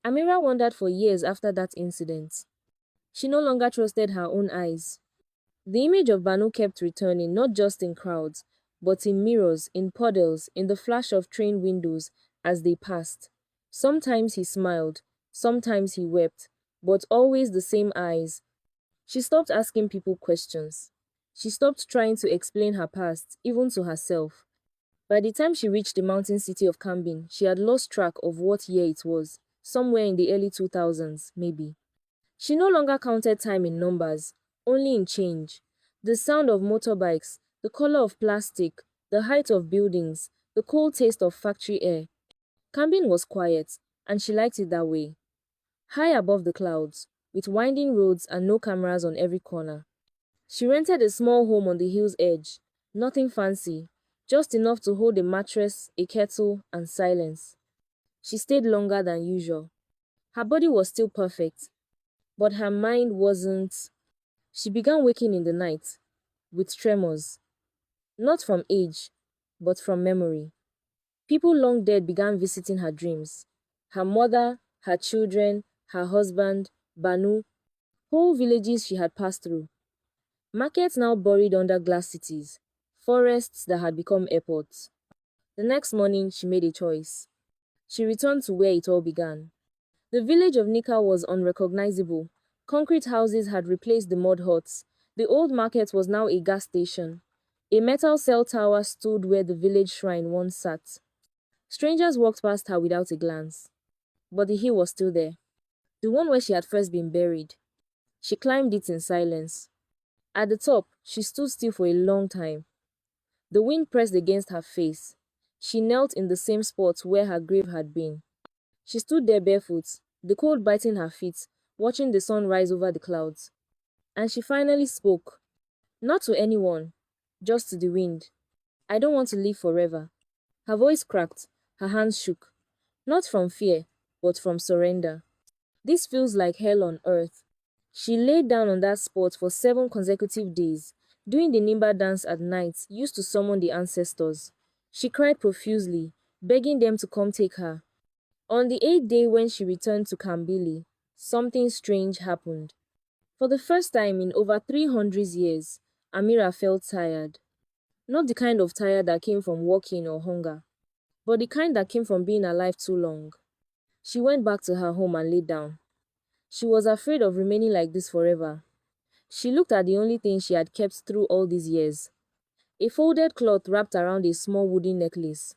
Amira wondered for years after that incident. She no longer trusted her own eyes. The image of Banu kept returning, not just in crowds, but in mirrors, in puddles, in the flash of train windows as they passed. Sometimes he smiled, sometimes he wept, but always the same eyes. She stopped asking people questions. She stopped trying to explain her past, even to herself. By the time she reached the mountain city of Kambin, she had lost track of what year it was, somewhere in the early 2000s, maybe. She no longer counted time in numbers, only in change. The sound of motorbikes, the color of plastic, the height of buildings, the cold taste of factory air. Kambin was quiet, and she liked it that way. High above the clouds, with winding roads and no cameras on every corner. She rented a small home on the hill's edge. Nothing fancy, just enough to hold a mattress, a kettle, and silence. She stayed longer than usual. Her body was still perfect, but her mind wasn't. She began waking in the night, with tremors, not from age, but from memory. People long dead began visiting her dreams. Her mother, her children, her husband, Banu, whole villages she had passed through. Markets now buried under glass cities, forests that had become airports. The next morning, she made a choice. She returned to where it all began. The village of Nika was unrecognizable. Concrete houses had replaced the mud huts. The old market was now a gas station. A metal cell tower stood where the village shrine once sat. Strangers walked past her without a glance. But the hill was still there, the one where she had first been buried. She climbed it in silence. At the top, she stood still for a long time. The wind pressed against her face. She knelt in the same spot where her grave had been. She stood there barefoot, the cold biting her feet, watching the sun rise over the clouds. And she finally spoke. Not to anyone, just to the wind. I don't want to live forever. Her voice cracked, her hands shook. Not from fear, but from surrender. This feels like hell on earth. She lay down on that spot for 7 consecutive days, doing the Nimba dance at night used to summon the ancestors. She cried profusely, begging them to come take her. On the 8th day when she returned to Kambili, something strange happened. For the first time in over 300 years, Amira felt tired. Not the kind of tired that came from walking or hunger, but the kind that came from being alive too long. She went back to her home and lay down. She was afraid of remaining like this forever. She looked at the only thing she had kept through all these years. A folded cloth wrapped around a small wooden necklace.